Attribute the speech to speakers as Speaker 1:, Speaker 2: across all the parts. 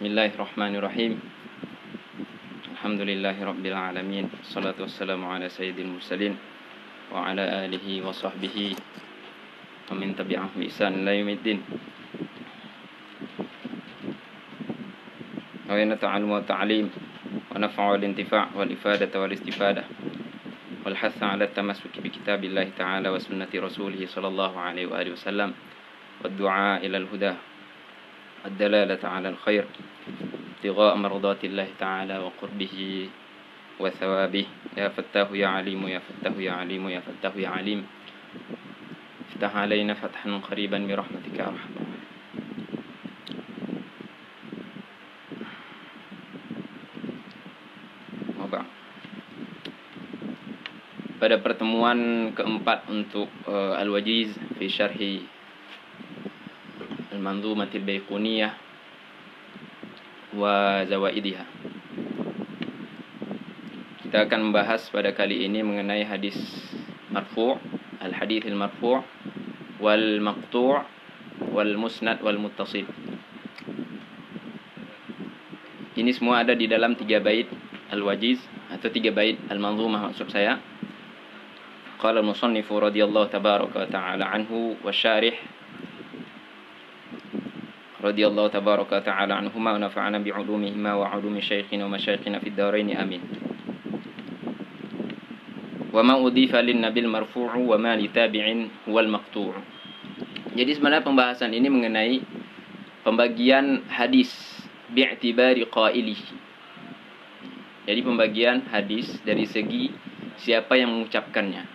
Speaker 1: Bismillahirrahmanirrahim. Alhamdulillahi rabbil alamin. Wassalatu wassalamu ala sayyidil mursalin wa ala alihi wa sahbihi wa min tabi'ahum bi ihsan ila yaumiddin. Wa ta'allum wa ta'lim wa naf'u wal intifa' wal ifadata wal istifadah wal hatha ala tamassuki bi kitabillahi ta'ala wa sunnati rasulih sallallahu alaihi wa alihi wasallam wad du'a ila al huda الدلالة على الخير ابتغاء مرضات الله تعالى وقربه وثوابه يا فتاه يا عليم يا فتاه يا عليم يا فتاه يا عليم افتح علينا فتحا قريبا برحمتك يا أرحم الراحمين. Pada pertemuan keempat untuk Al-Wajiz fi Syarhi Al-Manzumatil Baiquniyah wa Zawaidiha. Kita akan membahas pada kali ini mengenai hadis marfu', al-hadits al-marfu' wal maqtu' wal musnad wal muttasil. Ini semua ada di dalam 3 bait Al-Wajiz atau 3 bait Al-Manzumah maksud saya. Qala al-musannifu radhiyallahu tabaraka wa ta'ala anhu wa syarih radhiyallahu tabaraka wa ta'ala anhuma wa nafa'ana bi'ulumihima wa 'ulumi syaikhina wa masyayikhina fid dharain amin. Wa ma udhifa lin nabil marfu'u wa ma li tabi'in huwal maqtu'. Jadi sebenarnya pembahasan ini mengenai pembagian hadis bi'tibari qailihi. Jadi pembagian hadis dari segi siapa yang mengucapkannya.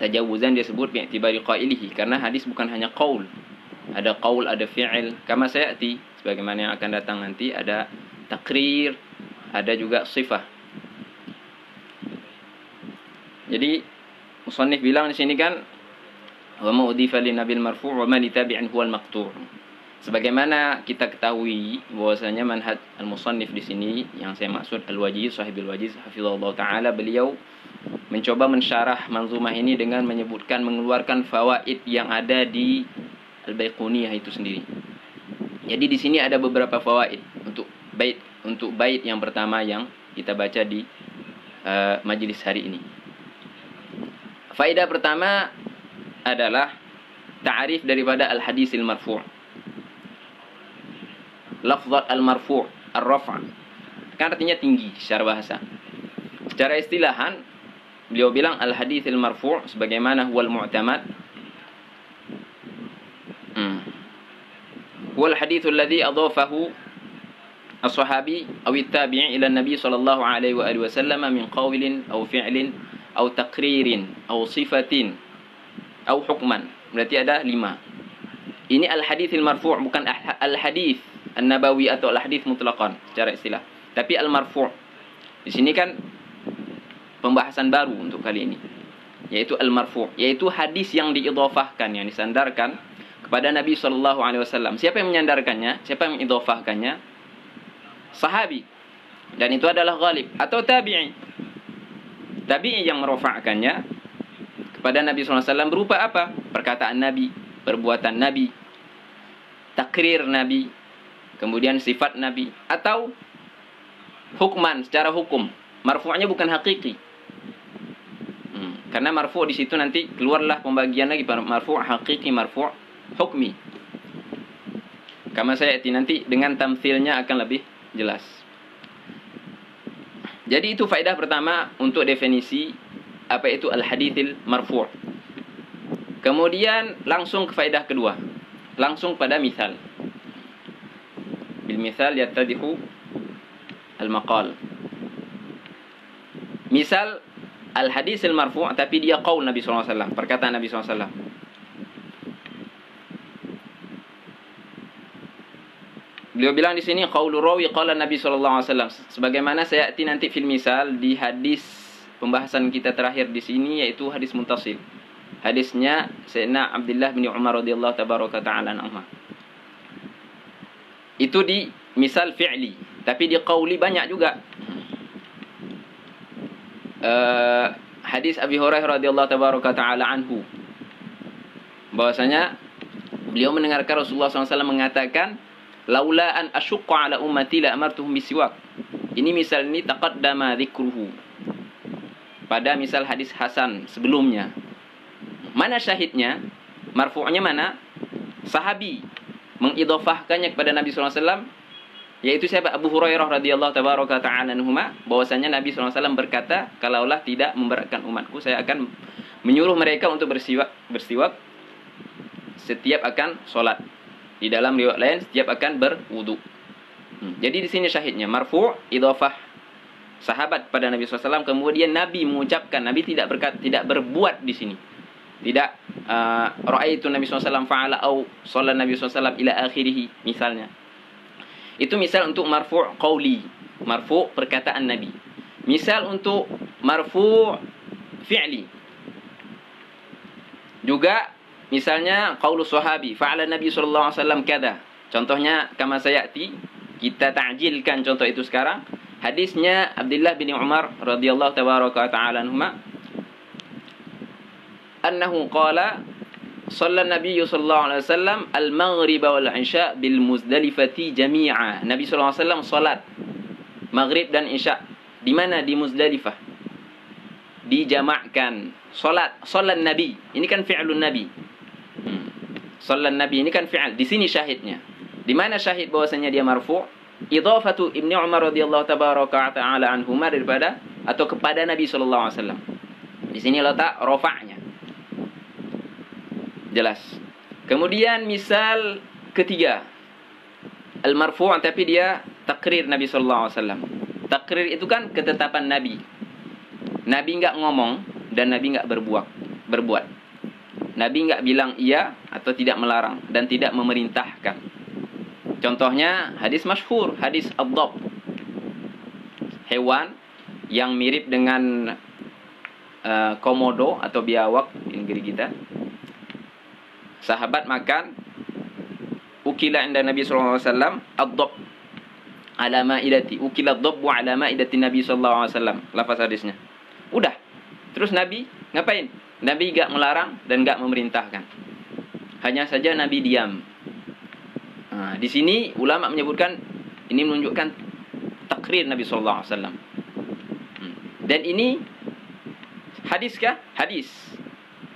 Speaker 1: Tajawuzan dia sebut bi'tibari qailihi karena hadis bukan hanya qaul. Ada qaul, ada fi'il, kama sayati, sebagaimana yang akan datang nanti, ada takrir, ada juga sifah. Jadi musannif bilang di sini kan wa ma udhifa lin nabil marfu' wa ma li tabi'in huwal maqtu'. Sebagaimana kita ketahui bahwasanya manhaj al-musannif di sini yang saya maksud Al-Wajiz, Sahibul Wajiz hafizallahu taala, beliau mencoba mensyarah manzumah ini dengan menyebutkan mengeluarkan fawaid yang ada di Al-Baiquniyah itu sendiri. Jadi di sini ada beberapa fawaid untuk bait yang pertama yang kita baca di majelis hari ini. Faedah pertama adalah ta'rif daripada al-hadisil marfu'. Lafzat al-marfu', ar-raf', kan artinya tinggi secara bahasa. Secara istilahan beliau bilang al-hadisil marfu' sebagaimana huwal mu'tamad wal haditsul ladzi adhafahu as-sahabi aw at-tabi'i ila an-nabi sallallahu alaihi wa alihi wasallam min qawlin aw fi'lin aw taqririn aw sifatin aw hukman. Berarti ada 5. Ini al-haditsil marfu', bukan al-hadits an-nabawi atau al-hadits mutlaqan secara istilah. Tapi al-marfu'. Di sini kan pembahasan baru untuk kali ini, yaitu al-marfu', yaitu hadis yang diidhafahkan, yang disandarkan kepada Nabi sallallahu alaihi wasallam. Siapa yang menyandarkannya? Siapa yang mengidhafahkannya? Sahabi. Dan itu adalah ghalib atau tabi'i. Tabi'i yang merafa'kannya kepada Nabi sallallahu alaihi wasallam berupa apa? Perkataan Nabi, perbuatan Nabi, takrir Nabi, kemudian sifat Nabi, atau hukman secara hukum. Marfu'nya bukan hakiki. Karena marfu' di situ nanti keluarlah pembagian lagi, marfu' hakiki, marfu' hukmi. Kama sayati, nanti dengan tamthilnya akan lebih jelas. Jadi itu faedah pertama untuk definisi apa itu al-haditsil marfu'. Kemudian langsung ke faedah kedua. Langsung pada misal. Bil misal yattadihu al-maqal. Misal al-haditsil marfu' tapi dia qaul Nabi sallallahu alaihi wasallam, perkataan Nabi sallallahu alaihi wasallam. Beliau bilang di sini qaulu rawi qala Nabi sallallahu alaihi wasallam, sebagaimana sayati nanti fil misal di hadis pembahasan kita terakhir di sini, yaitu hadis muttasil. Hadisnya Sayyidina Abdullah bin Umar radhiyallahu tabaraka ta'ala anhu. Itu di misal fi'li, tapi di qauli banyak juga. Hadis Abi Hurairah radhiyallahu tabaraka ta'ala anhu, bahwasanya beliau mendengarkan Rasulullah SAW mengatakan laula an asyqa ala ummati la amartuhum bisiwak. Ini misal ini taqaddama dzikruhu pada misal hadis hasan sebelumnya. Mana syahidnya? Marfu'nya mana? Sahabi mengidhafahkannya kepada Nabi sallallahu alaihi wasallam, yaitu siapa? Abu Hurairah radhiyallahu tabaraka ta'ala anhuma, bahwasanya Nabi sallallahu alaihi wasallam berkata, kalaulah tidak memberatkan umatku, saya akan menyuruh mereka untuk bersiwak setiap akan sholat. Di dalam riwayat lain setiap akan berwudu. Jadi di sini syahidnya marfu' idhafah sahabat pada Nabi SAW, kemudian Nabi mengucapkan, Nabi tidak berbuat di sini. Tidak ra'aitu Nabi SAW fa'ala au shalla Nabi SAW ila akhirih misalnya. Itu misal untuk marfu' qauli, marfu' perkataan Nabi. Misal untuk marfu' fi'li. Juga misalnya qaulu sahabi, fa'ala Nabi sallallahu alaihi wasallam kada. Contohnya kama sayati, kita ta'jilkan contoh itu sekarang. Hadisnya Abdullah bin Umar radhiyallahu tabaraka ta'ala anhuma, annahu qala shalla Nabi sallallahu alaihi wasallam al-maghrib wal isya bil Muzdalifati jami'a. Nabi sallallahu alaihi wasallam salat maghrib dan isya di mana? Di Muzdalifah. Dijamakkan. Salat Nabi. Ini kan fi'lun Nabi. Salat Nabi ini kan fi'al. Di sini syahidnya. Di mana syahid bahwasanya dia marfu'? Idhafatu Ibnu Umar radhiyallahu tabaraka ta'ala anhuma daripada atau kepada Nabi sallallahu alaihi wasallam. Di sini letak rafa'nya. Jelas. Kemudian misal ketiga, al-marfu' tapi dia takrir Nabi sallallahu alaihi wasallam. Takrir itu kan ketetapan Nabi. Nabi enggak ngomong dan Nabi enggak berbuat. Nabi enggak bilang iya atau tidak melarang dan tidak memerintahkan. Contohnya hadis masyhur, hadis ad-dhab. Hewan yang mirip dengan komodo atau biawak di negeri kita. Sahabat makan, ukila inda Nabi sallallahu alaihi wasallam ad-dhab ala ma'idati, ukila ad-dhab ala ma'idati Nabi sallallahu alaihi wasallam. Lafaz hadisnya. Udah. Terus Nabi ngapain? Nabi enggak melarang dan enggak memerintahkan. Hanya saja Nabi diam. Nah, di sini ulama menyebutkan ini menunjukkan takrir Nabi sallallahu alaihi wasallam. Dan ini hadis kah? Hadis.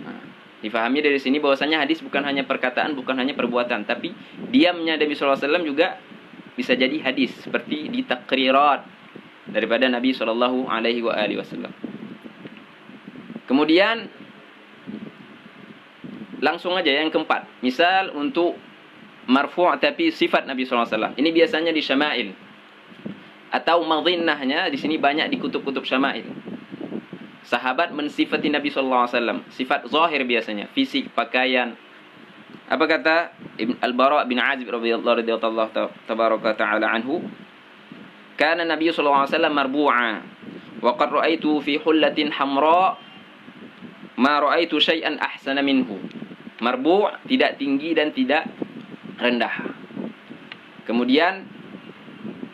Speaker 1: Nah, difahami dari sini bahwasanya hadis bukan hanya perkataan, bukan hanya perbuatan, tapi diamnya Nabi sallallahu alaihi wasallam juga bisa jadi hadis seperti di takrirat daripada Nabi sallallahu alaihi wasallam. Kemudian langsung aja yang keempat. Misal untuk marfu' tapi sifat Nabi sallallahu alaihi wasallam. Ini biasanya di syama'il. Atau madhinnahnya di sini banyak di kutub-kutub syama'il. Sahabat mensifati Nabi sallallahu alaihi wasallam. Sifat zahir biasanya, fisik, pakaian. Apa kata Al-Bara' bin Azib radhiyallahu tabaraka ta'ala anhu? Kana Nabi sallallahu alaihi wasallam marbu'a wa qad ra'aitu fi hullatin hamra ma ra'aitu syai'an ahsana minhu. Marbu' tidak tinggi dan tidak rendah. Kemudian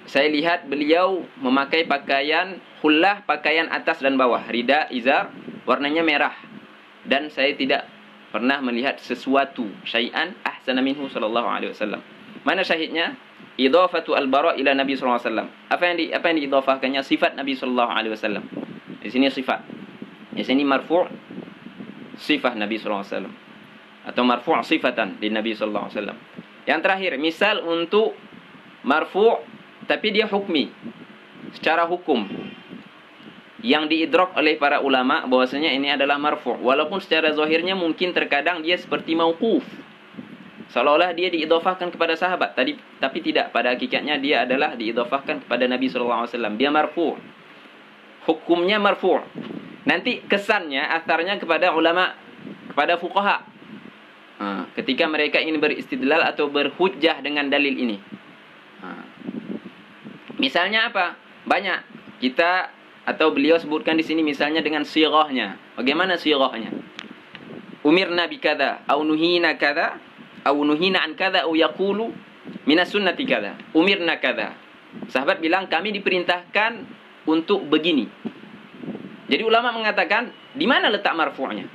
Speaker 1: saya lihat beliau memakai pakaian hullah, pakaian atas dan bawah, rida, izar, warnanya merah. Dan saya tidak pernah melihat sesuatu syai'an ahsana minhu sallallahu alaihi wasallam. Mana syahidnya? Idhafatu al-Bara' ila Nabi sallallahu alaihi wasallam. Apa yang diidhafahkannya? Sifat Nabi sallallahu alaihi wasallam. Di sini sifat. Di sini marfu' sifat Nabi sallallahu alaihi wasallam. Atau marfu' sifatan di Nabi sallallahu alaihi wasallam. Yang terakhir, misal untuk marfu' tapi dia hukmi, secara hukum, yang diidrak oleh para ulama bahwasanya ini adalah marfu', walaupun secara zahirnya mungkin terkadang dia seperti mauquf, seolah-olah dia diidhafahkan kepada sahabat tadi, tapi tidak, pada hakikatnya dia adalah diidhafahkan kepada Nabi sallallahu alaihi wasallam. Dia marfu', hukumnya marfu'. Nanti kesannya, atharnya kepada ulama, kepada fuqaha. Ketika mereka ingin beristidlal atau berhujjah dengan dalil ini. Misalnya apa? Banyak. Kita atau beliau sebutkan di sini misalnya dengan sirahnya. Bagaimana sirahnya? Umirna bi kadza au nuhina kadza au nuhina an kadza au yaqulu minas sunnati kadza. Umirna kadza. Sahabat bilang kami diperintahkan untuk begini. Jadi ulama mengatakan di mana letak marfu'nya?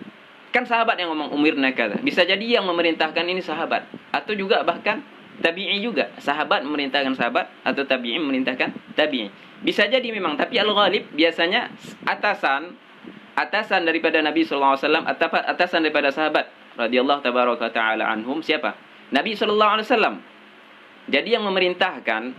Speaker 1: Kan sahabat yang ngomong umirna kadza. Bisa jadi yang memerintahkan ini sahabat atau juga bahkan tabi'i juga. Sahabat memerintahkan sahabat atau tabi'i memerintahkan tabi'i. Bisa jadi memang, tapi al-ghalib biasanya atasan daripada Nabi sallallahu alaihi wasallam, atasan daripada sahabat radhiyallahu tabaraka taala anhum siapa? Nabi sallallahu alaihi wasallam. Jadi yang memerintahkan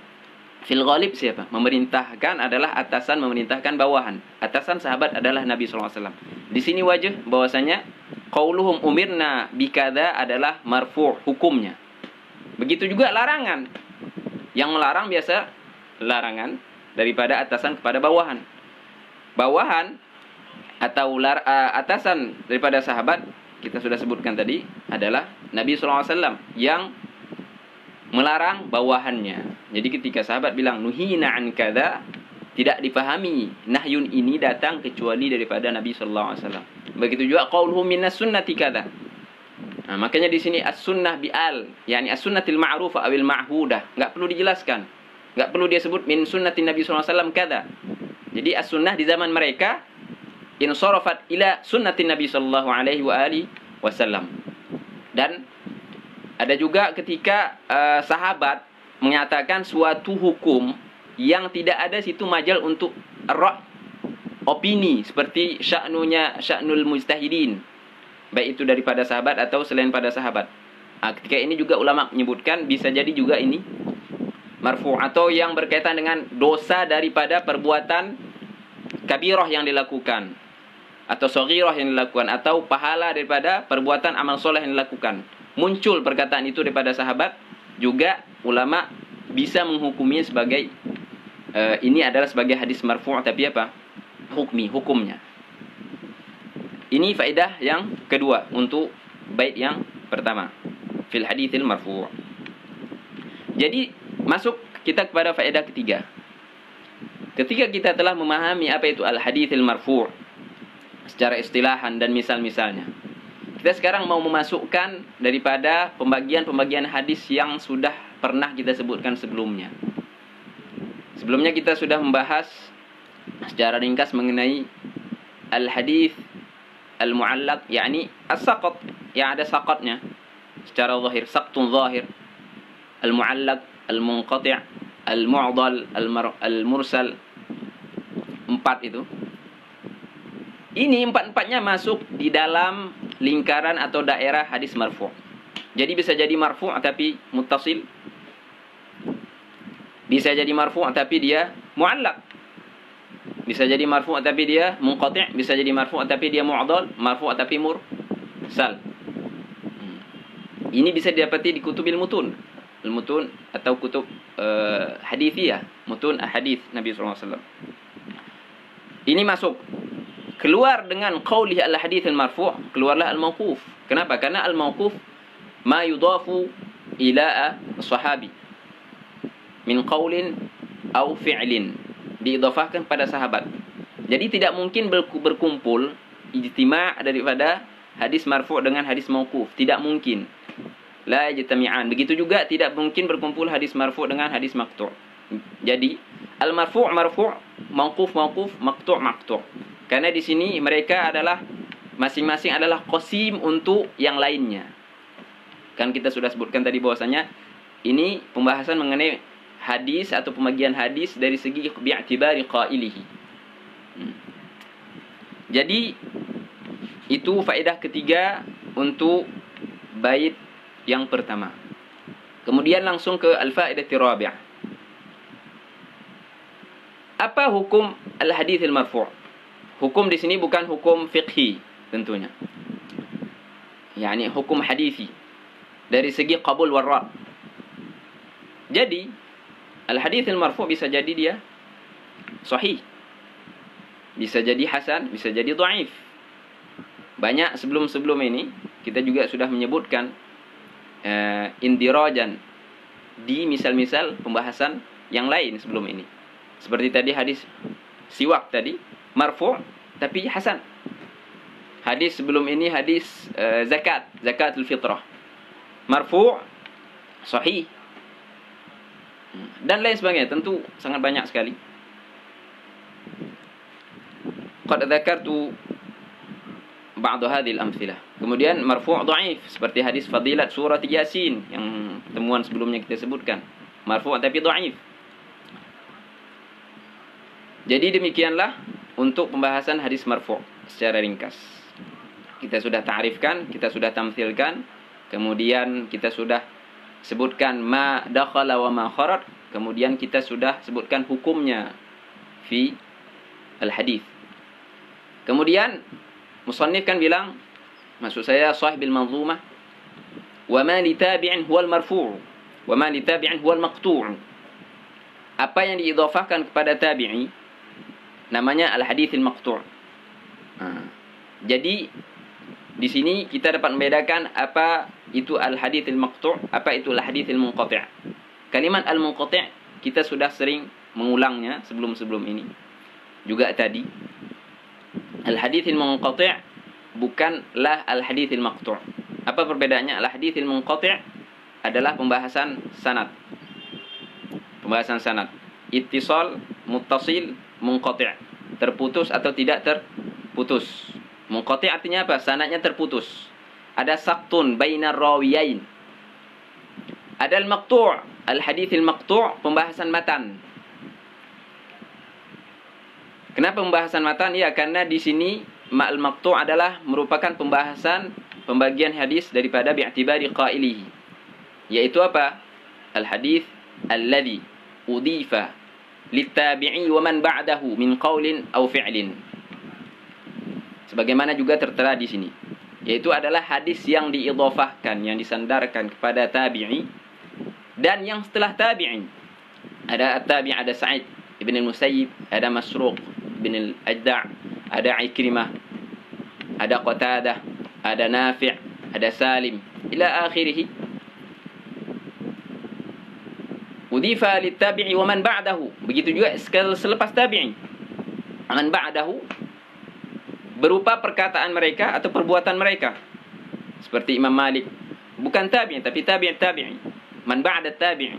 Speaker 1: fil ghalib siapa? Memerintahkan adalah atasan, memerintahkan bawahan. Atasan sahabat adalah Nabi sallallahu alaihi wasallam. Di sini wajib bahwasanya qauluhum umirna bikadza adalah marfu' hukumnya. Begitu juga larangan. Yang melarang biasa larangan daripada atasan kepada bawahan. Bawahan atau atasan daripada sahabat, kita sudah sebutkan tadi, adalah Nabi SAW yang melarang bawahannya. Jadi ketika sahabat bilang nuhina an kadza, tidak dipahami nahyun ini datang kecuali daripada Nabi SAW. Begitu juga qauluhum minas sunnati kadza. Nah, makanya di sini as-sunnah bi'al, yakni as-sunnatil ma'rufah awil ma'hudah, enggak perlu dijelaskan. Enggak perlu dia sebut min sunnatin Nabi SAW kadza. Jadi as-sunnah di zaman mereka insarafat ila sunnatin Nabi sallallahu alaihi wasallam. Dan ada juga ketika sahabat menyatakan suatu hukum yang tidak ada situ majal untuk opini, seperti sya'nul mujtahidin, baik itu daripada sahabat atau selain pada sahabat. Ketika ini juga ulama menyebutkan bisa jadi juga ini marfu' atau yang berkaitan dengan dosa daripada perbuatan kabirah yang dilakukan atau saghirah yang dilakukan atau pahala daripada perbuatan amal soleh yang dilakukan. Muncul perkataan itu daripada sahabat, juga ulama bisa menghukumnya sebagai ini adalah sebagai hadis marfu' tapi apa? Hukumnya. Ini faedah yang kedua untuk bait yang pertama fil haditsil marfu'. Jadi masuk kita kepada faedah ketiga. Ketika kita telah memahami apa itu al-haditsil marfu' secara istilahan dan misal-misalnya, kita sekarang mau memasukkan daripada pembagian-pembagian hadis yang sudah pernah kita sebutkan sebelumnya. Sebelumnya kita sudah membahas secara ringkas mengenai al-hadits al-mu'allaq, yakni as-saqat, yang ada saqatnya secara zahir, saqtun zahir, al-mu'allaq, al-munqati', al-mu'dal, al-mursal. 4 itu. Ini empat-empatnya masuk di dalam lingkaran atau daerah hadis marfu'. Jadi bisa jadi marfu' tapi muttasil. Bisa jadi marfu' tapi dia mu'allaq. Bisa jadi marfu' tapi dia munqati', bisa jadi marfu' tapi dia mu'dal, marfu' tapi mursal. Ini bisa didapati di kutubil mutun. Al-mutun atau kutub hadithiyah, mutun ahadith Nabi SAW. Ini masuk. Keluar dengan qaulih al-hadits al-marfu', keluarlah al-mauquf. Kenapa? Karena al-mauquf ma yudafu ila sahabi min qaulin au fi'lin, diidhafahkan pada sahabat. Jadi tidak mungkin berkumpul ijtima' daripada hadis marfu' dengan hadis mauquf, tidak mungkin. La yajtami'an. Begitu juga tidak mungkin berkumpul hadis marfu' dengan hadis maqtu'. Jadi al-marfu' marfu', mauquf mauquf, maqtu' maqtu'. Karena di sini mereka adalah masing-masing adalah qasim untuk yang lainnya. Kan kita sudah sebutkan tadi bahwasanya ini pembahasan mengenai hadis atau pembagian hadis dari segi bi'tibari qailihi. Jadi itu faedah ketiga untuk bait yang pertama. Kemudian langsung ke al-faedah rabi'ah. Apa hukum al-hadits al-marfu'? Hukum di sini bukan hukum fiqhi tentunya. yakni hukum hadisi dari segi qabul warra. Jadi al-hadits al-marfu' bisa jadi dia sahih, bisa jadi hasan, bisa jadi dhaif. Banyak sebelum-sebelum ini kita juga sudah menyebutkan indirajan di misal-misal pembahasan yang lain sebelum ini. Seperti tadi hadis siwak tadi marfu' tapi hasan. Hadis sebelum ini hadis zakatul fitrah marfu' sahih dan lain sebagainya, tentu sangat banyak sekali. Qad dzakartu ba'd hadhihi al-amthilah. Kemudian marfu' dhaif seperti hadis fadilat surat Yasin yang temuan sebelumnya kita sebutkan. Marfu' tapi dhaif. Jadi demikianlah untuk pembahasan hadis marfu' secara ringkas. Kita sudah ta'rifkan, kita sudah tamthilkan, kemudian kita sudah sebutkan ma dakhala wa ma kharaj, kemudian kita sudah sebutkan hukumnya fi al-hadis. Kemudian musannif kan bilang, maksud saya sahibil manzumah, wa ma li tabi'in huwal marfu' wa ma li tabi'in huwal maqtu'. Apa yang diidhafahkan kepada tabi'i namanya al-haditsil maqtu'. Jadi di sini kita dapat membedakan apa itu al-haditsil maqtu', apa itu al-haditsil munqati'. Kalimat al-munqati' kita sudah sering mengulangnya sebelum-sebelum ini. Juga tadi al-haditsil munqati' bukanlah al-haditsil maqtu'. Apa perbedaannya? Al-haditsil munqati' adalah pembahasan sanad. Pembahasan sanad. Ittisal, muttasil, munqati'. Terputus atau tidak terputus. Munqati' artinya apa? Sanadnya terputus. Ada saktun bainar rawiyain. Ada al-maqtu', al-haditsil maqtu', pembahasan matan. Kenapa pembahasan matan? Ya, karena di sini ma'al maqtu' adalah merupakan pembahasan pembagian hadis daripada bi'tibari qailihi. Yaitu apa? Al-hadits alladhi udifa lit-tabi'i wa man ba'dahu min qaulin aw fi'lin. Sebagaimana juga tertera di sini, yaitu adalah hadis yang diidhafahkan, yang disandarkan kepada tabi'i dan yang setelah tabi'i. Ada tabi'i, ada Sa'id ibn al-Musayyib, ada Masruq ibn al-Ajda', ada Ikrimah, ada Qatadah, ada Nafi', ada Salim, ila akhirih. Udifa lit-tabi'i wa man ba'dahu. Begitu juga selepas tabi'i. Man ba'dahu berupa perkataan mereka atau perbuatan mereka. Seperti Imam Malik, bukan tabi'i tapi tabi'i. Man ba'da tabi'i.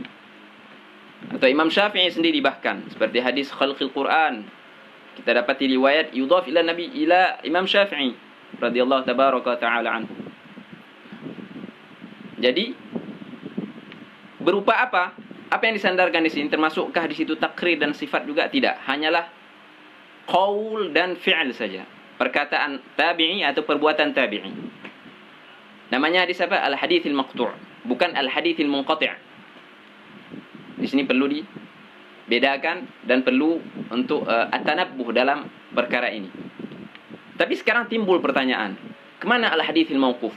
Speaker 1: Atau Imam Syafi'i sendiri bahkan, seperti hadis khalqil Quran. Kita dapati riwayat yudhaf ila Nabi ila Imam Syafi'i radhiyallahu tabaraka ta'ala anhu. Jadi berupa apa? Apa yang disandarkan di sini? Termasukkah di situ takrir dan sifat juga? Tidak. Hanyalah qaul dan fi'il saja. Perkataan tabi'i atau perbuatan tabi'i. Namanya hadis apa? Al-haditsil maqtu', bukan al-haditsil munqati'. Di sini perlu dibedakan dan perlu untuk at-tanabbuh dalam perkara ini. Tapi sekarang timbul pertanyaan, kemana al-haditsil mauquf?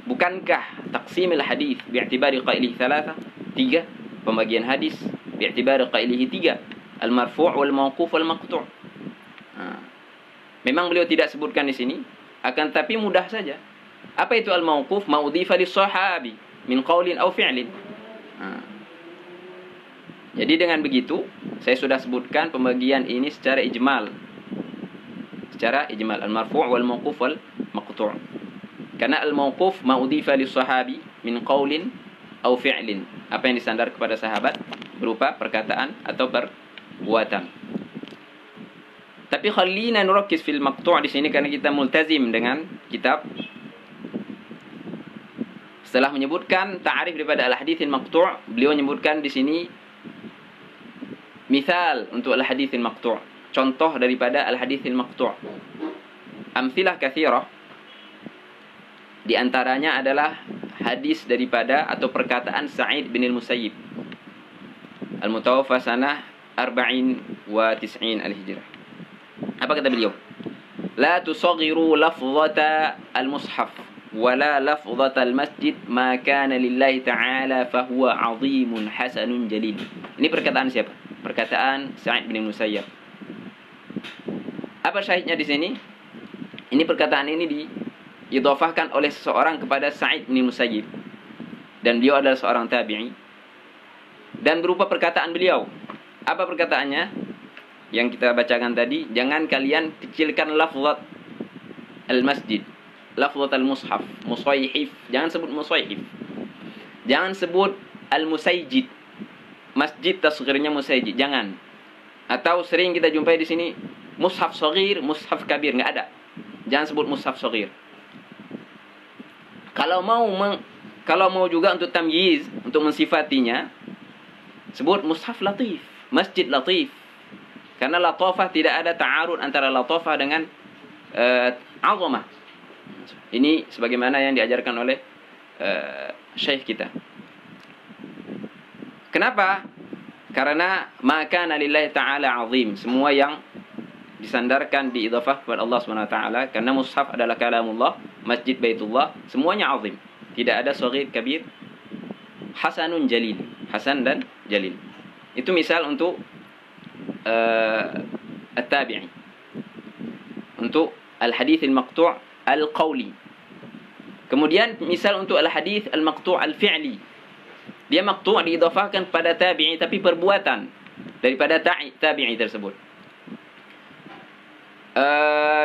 Speaker 1: Bukankah taqsimil hadis bi'tibari qailihi thalatha? 3 pembagian hadis bi'tibari qailihi 3, al-marfu' wal mauquf wal maqtu'. Memang beliau tidak sebutkan di sini, akan tapi mudah saja. Apa itu al-mauquf? Ma'udhifa lis-sahabi min qaulin aw fi'lin. Jadi dengan begitu, saya sudah sebutkan pembagian ini secara ijmal. Secara ijmal, al-marfu' wal mauquf wal maqtu'. Karena al-mauquf ma'udhifa lis-sahabi min qaulin aw fi'lin. Apa yang disandar kepada sahabat berupa perkataan atau perbuatan. Tapi khalina nurakkis fil maqtu' di sini karena kita multazim dengan kitab. Setelah menyebutkan ta'arif daripada al-haditsil maqtu', beliau menyebutkan di sini misal untuk al-haditsil maqtu', contoh daripada al-haditsil maqtu'. Amsilah katsirah. Di antaranya adalah hadis daripada atau perkataan Sa'id bin al-Musayyib al-mutawaffa sanah 40 wa 90 al-hijrah. Apa kata beliau? La tusaghiru lafzata al-mushaf wala lafzata al-masjid ma kana lillahi ta'ala fahuwa 'azimun hasanun jalil. Ini perkataan siapa? Perkataan Sa'id bin Musayyab. Apa syahidnya di sini? Ini perkataan ini diidhafahkan oleh seseorang kepada Sa'id bin Musayyib. Dan beliau adalah seorang tabi'i. Dan berupa perkataan beliau. Apa perkataannya? Yang kita bacakan tadi, jangan kalian kecilkan lafzat al-masjid, lafzat al-mushaf, musayhif, jangan sebut musayhif. Jangan sebut al-musayjid. Masjid tasghirnya musayjid, jangan. Atau sering kita jumpai di sini mushaf saghir, mushaf kabir, enggak ada. Jangan sebut mushaf saghir. Kalau mau juga untuk tamyiz, untuk mensifatinya, sebut mushaf latif, masjid latif. Karena latafah tidak ada ta'arud antara latafah dengan azamah. Ini sebagaimana yang diajarkan oleh syekh kita. Kenapa? Karena maka lillahi ta'ala azim. Semua yang disandarkan diidhafah kepada Allah Subhanahu wa taala, karena mushaf adalah kalamullah, masjid Baitullah, semuanya azim. Tidak ada shaghir, kabir, hasanun jalil, hasan dan jalil. Itu misal untuk at-tabi'i. Untuk al-hadits al-maqtu' al-qawli. Kemudian misal untuk al-hadits al-maqtu' al-fi'li. Dia maqtu' diidhafahkan pada tabi'i tapi perbuatan daripada tabi'i tersebut.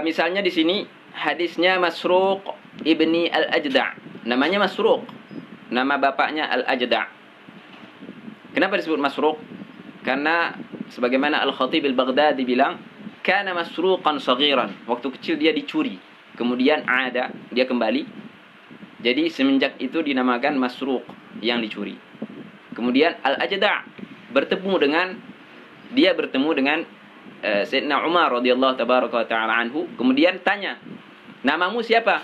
Speaker 1: Misalnya di sini hadisnya Masruq ibni al-Ajda'. Namanya Masruq. Nama bapaknya al-Ajda'. Kenapa disebut Masruq? Karena sebagaimana Al-Khatib al-Baghdadi bilang, kana masruqan saghiran. Waktu kecil dia dicuri. Kemudian dia kembali. Jadi semenjak itu dinamakan Masruq, yang dicuri. Kemudian al-Ajda' bertemu dengan Sayyidina Umar radhiyallahu taala anhu. Kemudian tanya, namamu siapa?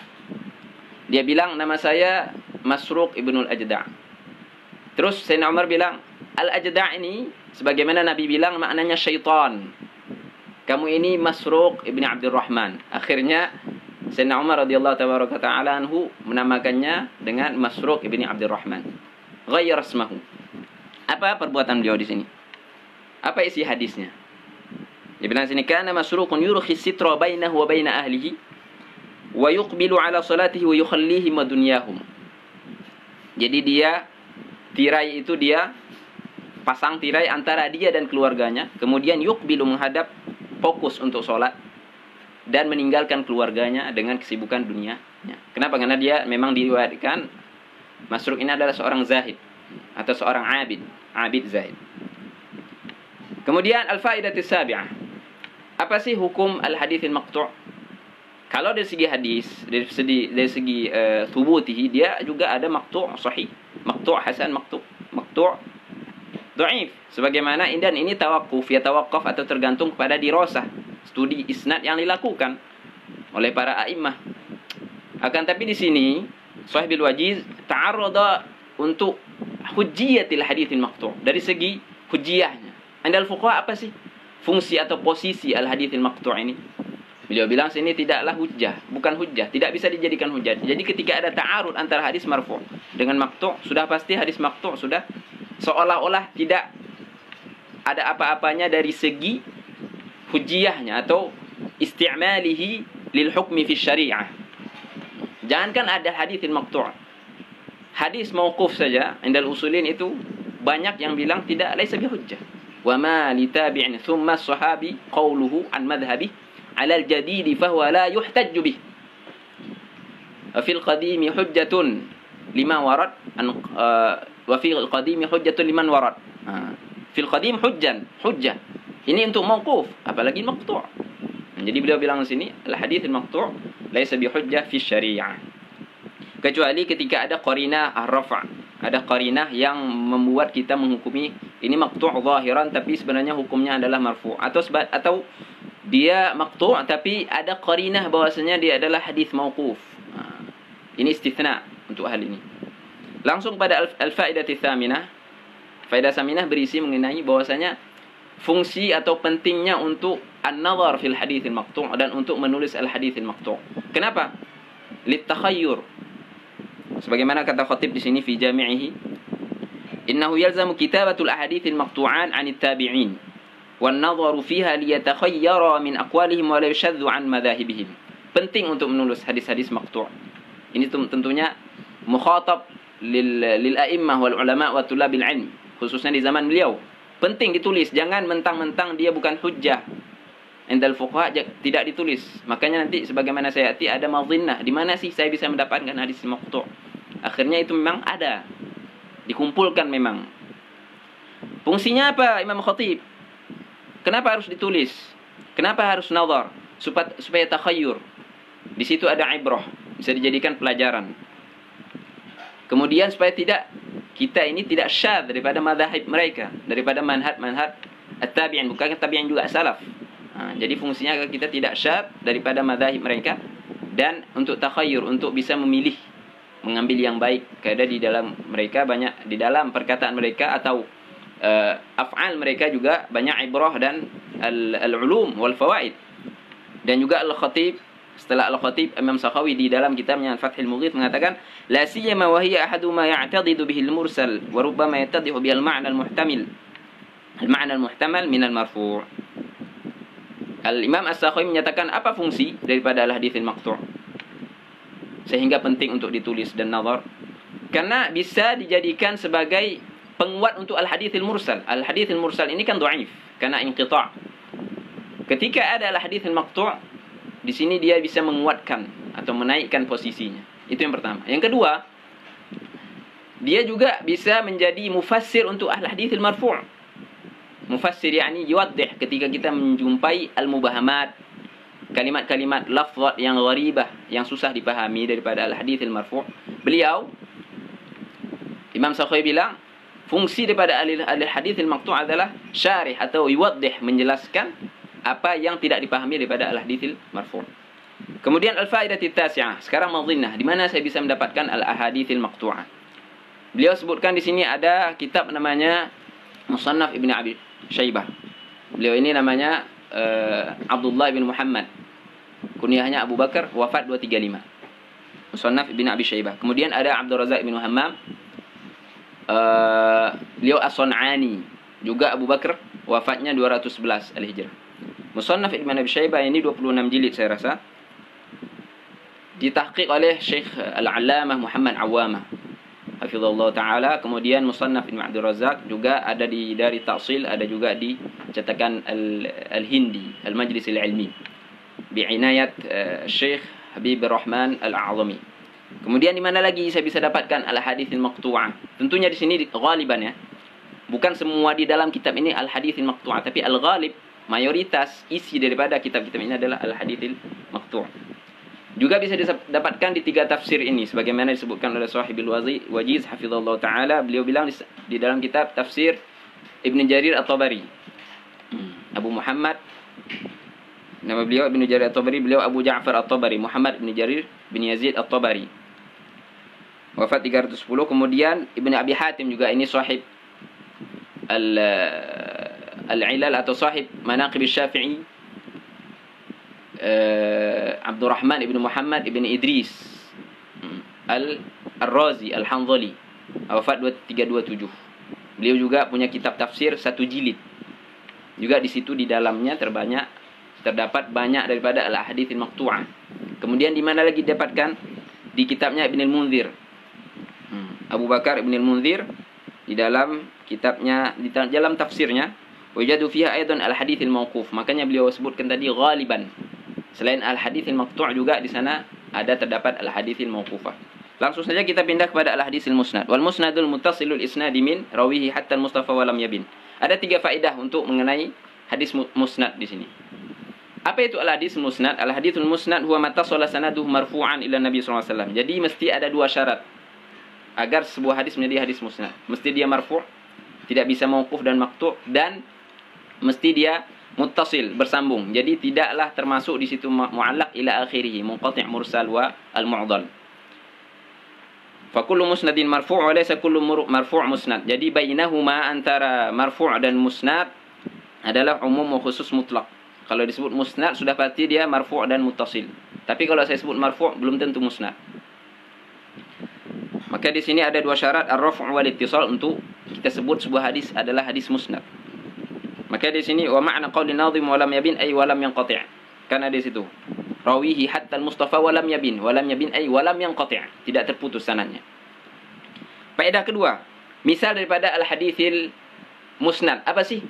Speaker 1: Dia bilang, nama saya Masruq ibnul Ajda'. Terus Sayyidina Umar bilang, Al-Ajda' ini sebagaimana Nabi bilang maknanya syaitan. Kamu ini Masruq ibni Abdurrahman. Akhirnya Sayyidina Umar radhiyallahu taala anhu menamakannya dengan Masruq ibni Abdurrahman. Ghayyar ismahu. Apa perbuatan beliau di sini? Apa isi hadisnya? Dia bilang sini, kana Masruqun yurkhi sitra bainahu wa baina ahlihi wa yuqbilu ala salatihi wa yukhallihim wa dunyahum. Jadi tirai itu dia pasang tirai antara dia dan keluarganya, kemudian yuqbilu menghadap, fokus untuk sholat, dan meninggalkan keluarganya dengan kesibukan dunianya. Kenapa? Karena dia memang diriwayatkan Masruq ini adalah seorang zahid atau seorang abid zahid. Kemudian al-faidatus sabi'ah. Apa sih hukum al-hadits al-maqtu'? Kalau dari segi hadis, dari segi thubutihi, dia juga ada maqtu' sahih, maqtu' hasan, maqtu' dhaif. Sebagaimana dan ini tawaqquf, ya tawaqqaf atau tergantung kepada dirasah, studi isnad yang dilakukan oleh para a'immah. Akan tapi di sini Sahibul Wajiz ta'arrada untuk hujjiyatil hadits al-maqtu', dari segi hujjiyahnya. Andal fuqaha apa sih fungsi atau posisi al-hadits al-maqtu' ini? Beliau bilang sini tidaklah hujjah, bukan hujjah, tidak bisa dijadikan hujjah. Jadi ketika ada ta'arud antara hadis marfu' dengan maqtu', sudah pasti hadis maqtu' sudah seolah-olah tidak ada apa-apanya dari segi hujjiyahnya atau isti'malihi lil hukmi fi syariah. Jangankan ada hadits al-maqtu', hadis mauquf saja indal usulin itu banyak yang bilang tidak, laisa bihujjah. Wa ma li tabi'in thumma as-sahabi qawluhu an madhhabi ala al-jadid fa huwa la yuhtaj bih. Fil qadimi hujjatun lima warad wa fil qadimi hujjatun liman warad. Fil qadim hujjah. Ini untuk mauquf, apalagi maqtu'. Jadi beliau bilang di sini al-hadits al-maqtu' laisa bihujjah fi syariah. Kecuali ketika ada qarinah ar-rafa', ada qarinah yang membuat kita menghukumi ini maqtu' zahiran tapi sebenarnya hukumnya adalah marfu', atau dia maqtu' tapi ada qarinah bahwasanya dia adalah hadis mauquf. Ini istitsna untuk hal ini. Langsung pada al-faidati tsaminah. Faidah saminah berisi mengenai bahwasanya fungsi atau pentingnya untuk an-nazar fil hadits al-maqtu' dan untuk menulis al-hadits al-maqtu'. Kenapa? Litakhayyur. Sebagaimana kata khatib di sini fi jami'ihi, innahu yalzamu kitabatul ahadits al-maqtu'an 'anit tabi'in wan nadharu fiha liyatakhayyara min aqwalihim wa la yushaddu 'an madhahibihim. Penting untuk menulis hadis-hadis maqtu'. Ini tentunya mukhatab lil a'immah wal ulama wa tulabil ilm, khususnya di zaman beliau. Penting ditulis, jangan mentang-mentang dia bukan hujjah. Indal fuqaha tidak ditulis. Makanya nanti sebagaimana saya ada madhinnah, di mana sih saya bisa mendapatkan hadis maqtu'? Akhirnya itu memang ada. Dikumpulkan memang. Fungsinya apa Imam Khatib? Kenapa harus ditulis? Kenapa harus nazar? Supaya takhayyur. Di situ ada ibrah, bisa dijadikan pelajaran. Kemudian supaya kita ini tidak syadz daripada mazhab mereka, daripada manhaj at-tabi'in, bukan tabi'in juga salaf. Jadi fungsinya agar kita tidak syadz daripada mazhab mereka, dan untuk takhayyur, untuk bisa memilih, mengambil yang baik. Karena di dalam mereka banyak, di dalam perkataan mereka atau af'al mereka juga banyak ibrah dan al-ulum wal fawaid. Dan juga al-Khatib, setelah al-Khatib, Imam Sakhawi di dalam kitabnya Al-Fathul Mughith mengatakan, la siyama wa hiya ahadu ma ya'tadidu bihi al-mursal wa rubbama yattadihu bi al-ma'na al-muhtamil min al-marfu'. Al-Imam As-Sakhawi menyatakan apa fungsi daripada al-hadits al-maqtu', sehingga penting untuk ditulis dan nazar, karena bisa dijadikan sebagai penguat untuk al-hadits al-mursal. Al-hadits al-mursal ini kan dhaif karena inqita'. Ketika ada al-hadits al-maqtu', di sini dia bisa menguatkan atau menaikkan posisinya. Itu yang pertama. Yang kedua, dia juga bisa menjadi mufassir untuk al-hadits al-marfu'. Mufassir yakni yuwaddih, ketika kita menjumpai al-mubahamat, kalimat-kalimat lafaz yang gharibah, yang susah dipahami daripada al-hadits al-marfu'. Beliau, Imam Sakhawi bilang, fungsi daripada al-hadits al-maqtu' adalah syarih atau yuwaddih, menjelaskan apa yang tidak dipahami daripada al-hadits al-marfu'. Kemudian al-faidah at-tasi'ah, sekarang madhinnah, di mana saya bisa mendapatkan al-ahadits al-maqtu'ah. Beliau sebutkan di sini ada kitab namanya Musannaf Ibn Abi Syaibah. Beliau ini namanya Abdullah bin Muhammad, kunyahnya Abu Bakar, wafat 235. Musannaf Ibn Abi Syaibah. Kemudian ada Abdul Razak bin Hammam, beliau As-Sun'ani, juga Abu Bakar, wafatnya 211 Al-Hijrah. Musannaf Ibn Abi Syaibah ini 26 jilid saya rasa. Ditahqiq oleh Syekh Al-Allamah Muhammad Awamah, hafizallahu taala. Kemudian Musannaf Ibn Abdul Razak juga ada di Dari Ta'sil, ada juga di cetakan Al-Hindi, Al-Majlis Al-Ilmi, bi'inayat Syekh Habib Rahman Al-A'zami. Kemudian di mana lagi saya bisa dapatkan al-hadits al-maqtu'ah? Tentunya di sini ghaliban ya. Bukan semua di dalam kitab ini al-hadits al-maqtu'ah, tapi al-ghalib, mayoritas isi daripada kitab-kitab ini adalah al-hadits al-maqtu'ah. Juga bisa didapatkan di 3 tafsir ini, sebagaimana disebutkan oleh Sahibul Wajiz hafizallahu taala. Beliau bilang di dalam kitab tafsir Ibn Jarir At-Tabari, Abu Muhammad, nama beliau Ibn Jarir At-Tabari, beliau Abu Ja'far At-Tabari, Muhammad Ibn Jarir bin Yazid At-Tabari, wafat 310. Kemudian Ibn Abi Hatim juga, ini sahib al-Ilal atau sahib Manaqib Syafi'i, Abdurrahman Ibn Muhammad Ibn Idris Al-Razi Al-Hanzali, wafat 327. Beliau juga punya kitab tafsir 1 jilid. Juga di situ di dalamnya terdapat banyak daripada al-ahadits al-maqtu'ah. Kemudian di mana lagi didapatkan? Di kitabnya Ibn al-Munzir, Abu Bakar Ibn al-Munzir, di dalam kitabnya, di dalam tafsirnya, wajadu fiha aidan al-hadits al-mawquf. Makanya beliau sebutkan tadi ghaliban, selain al-hadits al-maqtu' juga di sana terdapat al-hadits al-mawqufah. Langsung saja kita pindah kepada al-hadits al-musnad. Wal musnadul muttasilul isnadi min rawihi hatta al-mustafa wa lam yabin. Ada 3 faedah untuk mengenai hadis musnad di sini. Apa itu al-hadits al-musnad? Al-hadits al-musnad huwa mattasala sanaduhu marfu'an ila Nabi sallallahu alaihi wasallam. Jadi mesti ada 2 syarat agar sebuah hadis menjadi hadis musnad. Mesti dia marfu', tidak bisa mauquf dan maqtu', dan mesti dia muttasil, bersambung. Jadi tidaklah termasuk di situ mu'allaq ila akhirih, munqati' mursal wa al-mu'dhal. Fa kullu musnadin marfu' wa laysa kullu marfu' musnad. Jadi bainahuma, antara marfu' dan musnad adalah umum wa khusus mutlak. Kalau disebut musnad sudah pasti dia marfu' dan muttasil. Tapi kalau saya sebut marfu' belum tentu musnad. Maka di sini ada 2 syarat, ar-raf' wal ittisal, untuk kita sebut sebuah hadis adalah hadis musnad. Maka di sini wa ma'na qauli nadhim wa lam yabin ay wa lam yanqati'. Karena di situ rawihi hatta al-mustafa wa lam yabin ay wa lam yanqati', tidak terputus sanadnya. Faedah kedua, misal daripada al-haditsil musnad. Apa sih?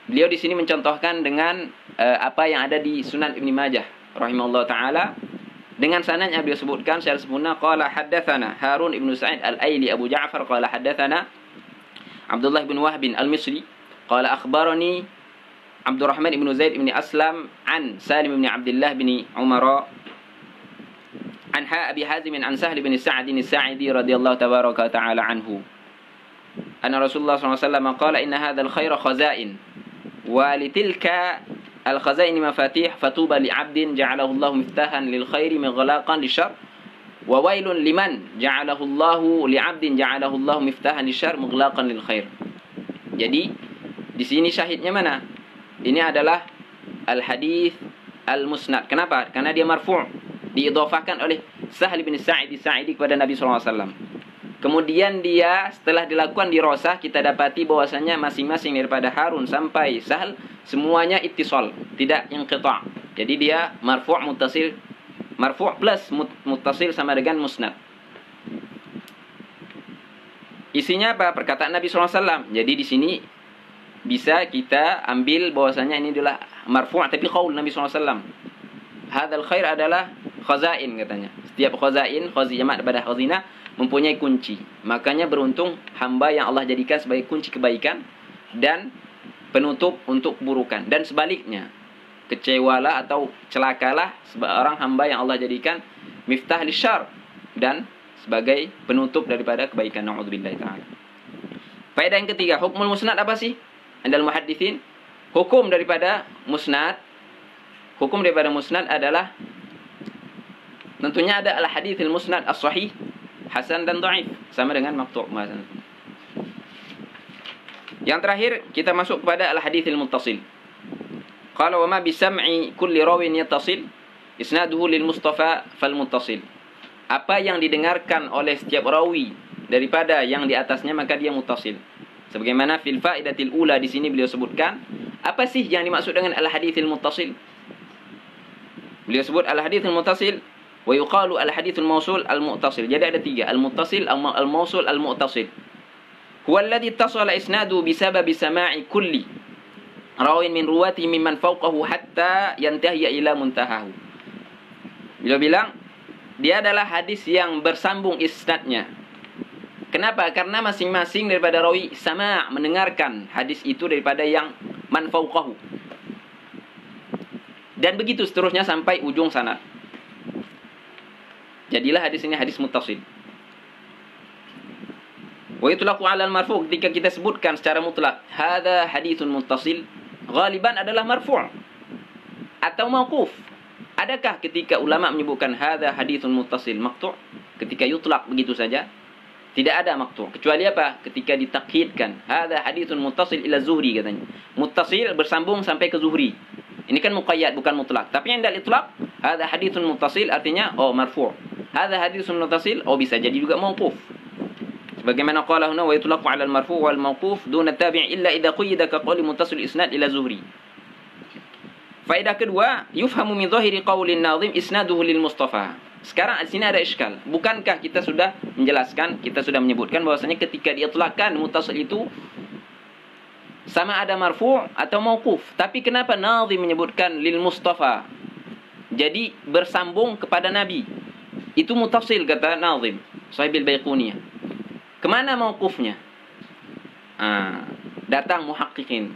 Speaker 1: Beliau di sini mencontohkan dengan apa yang ada di Sunan Ibn Majah rahimahullah taala. Dengan sanadnya beliau sebutkan secara sempurna, qala haddatsana Harun ibn Sa'id al-Aili Abu Ja'far qala haddatsana Abdullah bin Wahb al-Misri qala akhbarani Abdurrahman ibn Zaid ibn Aslam an Salim ibn Abdullah bin Umar Anha Abi Hazim an Sahl bin Sa'd as-Sa'idi radhiyallahu tabaraka wa ta'ala anhu. Anna Rasulullah sallallahu alaihi wasallam qala inna hadzal khaira khazain wa litilka al-khazain mafatih fatuba li'abdin ja'alahu Allah miftahan lil khairi mighlaqan lisyarr wa wailun liman ja'alahu Allah li'abdin ja'alahu Allah miftahan lisyarr mighlaqan lil khair. Jadi di sini syahidnya mana? Ini adalah al-hadis al-musnad. Kenapa? Karena dia marfu', diidhafahkan oleh Sahl bin Sa'id as-Sa'idi kepada Nabi sallallahu alaihi wasallam. Kemudian dia setelah dilakukan dirosah, kita dapati bahwasanya masing-masing daripada Harun sampai Sahl semuanya ittisal, tidak inqita'. Jadi dia marfu' muttasil, marfu' plus muttasil sama dengan musnad. Isinya apa? Perkataan Nabi sallallahu alaihi wasallam. Jadi di sini bisa kita ambil bahwasanya ini adalah marfu' tapi qaul Nabi sallallahu alaihi wasallam. Hadzal khair adalah khazain katanya. Setiap khazain, jamak daripada khazinah, mempunyai kunci. Makanya beruntung hamba yang Allah jadikan sebagai kunci kebaikan dan penutup untuk keburukan. Dan sebaliknya, kecewalah atau celakalah seorang hamba yang Allah jadikan miftah lisyarr dan sebagai penutup daripada kebaikan. Na'udzubillahi ta'ala. Faedah yang ketiga, hukmul musnad apa sih? Andal muhaddithin, hukum daripada musnad. Hukum daripada musnad adalah tentunya ada al-hadithil musnad as-sahih, hasan dan dhaif, sama dengan maqtu'. Yang terakhir kita masuk kepada al-hadithil muttasil. Qala wa ma bi sam'i kulli rawin yattasil isnaduhu lil mustafa fal muttasil. Apa yang didengarkan oleh setiap rawi daripada yang di atasnya maka dia muttasil. Sebagaimana fil faidatil ula di sini beliau sebutkan, apa sih yang dimaksud dengan al-hadithil muttasil? Beliau sebut al-hadithul muttasil wa yuqalu al-hadithul mausul al-muttasil. Jadi ada tiga, al-muttasil, al-mausul, al-muttasil. Huwa alladhi ittasala isnadu bisababi sama'i kulli rawin min ruwati mimman fawqahu hatta yantahi ila muntahahu. Beliau bilang dia adalah hadis yang bersambung isnadnya. Kenapa? Karena masing-masing daripada rawi sama' mendengarkan hadis itu daripada yang man fawqahu. Dan begitu seterusnya sampai ujung sanad. Jadilah hadis ini hadis muttasil. Wa yutlaqu 'ala al-marfu' ketika kita sebutkan secara mutlak hadza haditsun muttasil, ghaliban adalah marfu' atau mauquf. Adakah ketika ulama menyebutkan hadza haditsun muttasil maqtu'? Ketika yutlaq begitu saja, tidak ada maqtu'. Kecuali apa? Ketika ditakhidkan hadza haditsun muttasil ila Zuhri katanya. Muttasil bersambung sampai ke Zuhri. Ini kan muqayyad bukan mutlak. Tapi yang dari itlaq, hadza haditsun muttasil artinya marfu'. Hadza haditsun muttasil bisa jadi juga mauquf. Sebagaimana qala huna wa yutlaqu 'ala al-marfu' wal mauquf duna tabi' illa idza quyida ka qawli muttasil isnad ila Zuhri. Faedah kedua, yufhamu min dhahiri qaulin nadhim isnaduhu lil Mustafa. Sekarang di sini ada iskal. Bukankah kita sudah menjelaskan, kita sudah menyebutkan bahwasanya ketika diitlaqkan muttasil itu sama ada marfu' atau mauquf. Tapi kenapa Nadhim menyebutkan lil Mustafa? Jadi bersambung kepada Nabi. Itu muttasil kata Nadhim, Sahibil Baiquniyah. Kemana mauqufnya? Datang muhaqqiqin.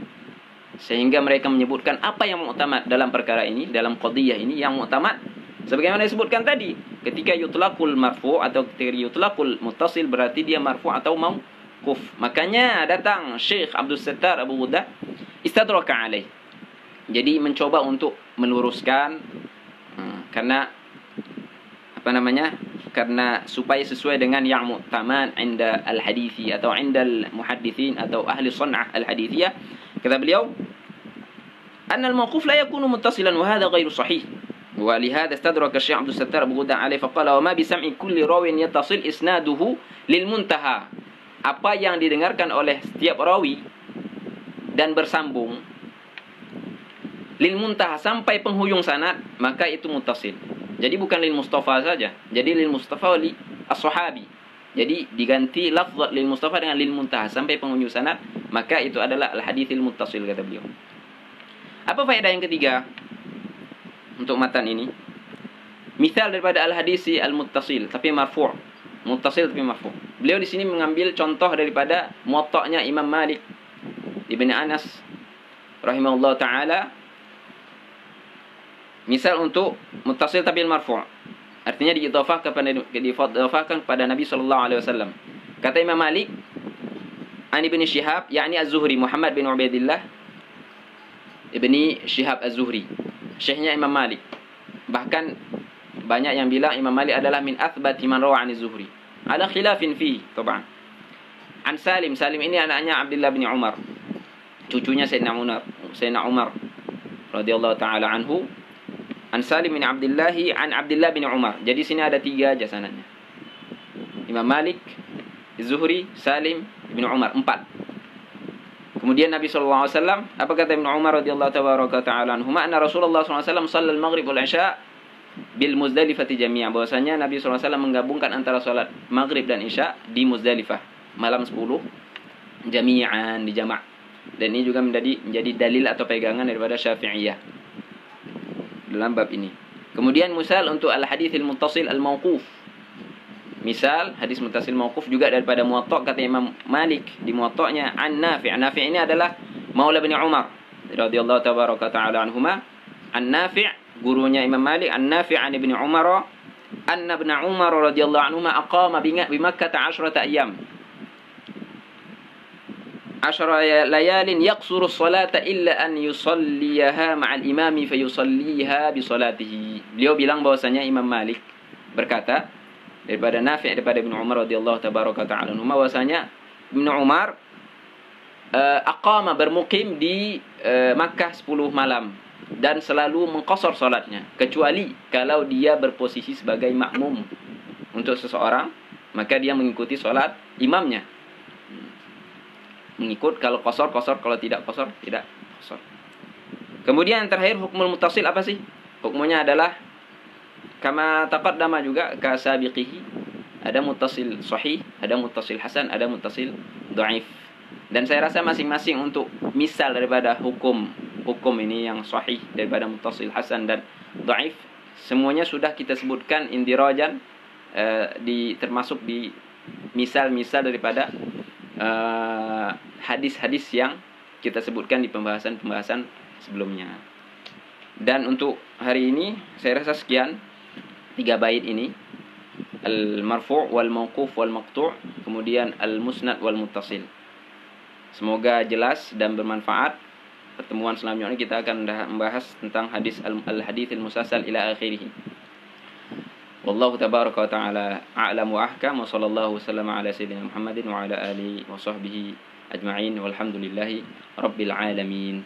Speaker 1: Sehingga mereka menyebutkan apa yang mu'tamad dalam perkara ini, dalam qadiyah ini yang mu'tamad. Sebagaimana disebutkan tadi, ketika yutlaqul marfu' atau ketika yutlaqul muttasil berarti dia marfu' atau mauquf. Makanya datang Syekh Abdul Sattar Abu Ghuddah istadraka alaih. Jadi mencoba untuk meluruskan karena karena supaya sesuai dengan yang mu'tamad inda al-hadithi atau inda al-muhaddithin atau ahli sunnah al-hadithiyah. Kata beliau, anna al-mawquf la yakunu muttasilan wa hadha ghairu sahih. Wa li hadha istadraka Syekh Abdul Sattar Abu Ghuddah alaih faqala wa ma bi sam'i kulli rawin yattasil isnaduhu lil muntaha. Apa yang didengarkan oleh setiap rawi dan bersambung lil muntaha sampai penghujung sanad, maka itu muttasil. Jadi bukan lil Mustafa saja. Jadi lil Mustafa li as-sahabi. Jadi diganti lafaz lil Mustafa dengan lil muntaha sampai penghujung sanad, maka itu adalah al-haditsil muttasil kata beliau. Apa faedah yang ketiga untuk matan ini? Misal daripada al-haditsi al-muttasil tapi marfu'. Muttasil tapi marfu'. Beliau di sini mengambil contoh daripada muwatta'nya Imam Malik Ibn Anas rahimahullah taala. Misal untuk muttasil tapi marfu'. Artinya diidhafahkan kepada Nabi sallallahu alaihi wasallam. Kata Imam Malik, an Ibnu Syihab, yakni Az-Zuhri, Muhammad bin Ubaidillah Ibni Syihab Az-Zuhri, syekhnya Imam Malik. Bahkan banyak yang bilang Imam Malik adalah min athbati man rawa 'an Az-Zuhri. Ada khilafin fi, taban. An Salim, Salim ini anaknya Abdullah bin Umar, cucunya Sayyidina Umar radhiyallahu taala anhu. An Salim bin Abdullah an Abdullah bin Umar. Jadi sini ada 3 aja sanadnya. Imam Malik, Az-Zuhri, Salim bin Umar, 4. Kemudian Nabi sallallahu alaihi wasallam, apa kata Ibnu Umar radhiyallahu taala anhuma, anna Rasulullah sallallahu alaihi wasallam shallal maghrib wal isya bil Muzdalifati jami'a. Bahwasanya Nabi sallallahu alaihi wasallam menggabungkan antara salat maghrib dan isya di Muzdalifah malam 10 jami'an, di jamak. Dan ini juga menjadi dalil atau pegangan daripada Syafi'iyah dalam bab ini. Kemudian misal untuk al-haditsil muttasil al-mauquf. Misal hadis muttasil mauquf juga daripada Muwatta, kata Imam Malik di Muwatta'nya an Nafi'. Nafi' ini adalah Maula bin Umar radhiyallahu taala anhuma. An Nafi', gurunya Imam Malik, an Nafi' an Ibnu Umar, anna Ibnu Umar radhiyallahu anhuma aqama bi Makkah 10 ayyam. 10 layalin yaqsuru as-salata illa an yusalliyaha ma'al imami fayusalliha bi salatihi. Beliau bilang bahwasanya Imam Malik berkata daripada Nafi', daripada Ibnu Umar radhiyallahu taala anhu, bahwasanya Ibnu Umar aqama, bermukim di Makkah 10 malam dan selalu mengqasar salatnya, kecuali kalau dia berposisi sebagai makmum untuk seseorang, maka dia mengikuti salat imamnya. Mengikut, kalau qasar, kalau tidak qasar, tidak qasar. Kemudian yang terakhir, hukmul muttasil apa sih? Hukmunya adalah kama taqaddama juga ka sabiqihi. Ada muttasil sahih, ada muttasil hasan, ada muttasil dhaif. Dan saya rasa masing-masing untuk misal daripada hukum ini yang sahih, daripada muttasil hasan dan dhaif, semuanya sudah kita sebutkan indirajan, termasuk di misal-misal daripada hadis-hadis yang kita sebutkan di pembahasan sebelumnya. Dan untuk hari ini saya rasa sekian 3 bait ini, al-marfu' wal mauquf wal maqtu', kemudian al-musnad wal muttasil. Semoga jelas dan bermanfaat. Pertemuan selanjutnya kita akan membahas tentang al-hadits al-musalsal ila akhirih. Wallahu tabaraka wa ta'ala a'lam wa ahkam, wa sallallahu wasallama ala sayyidina Muhammadin wa ala alihi wa sahbihi ajma'in, walhamdulillahi rabbil alamin.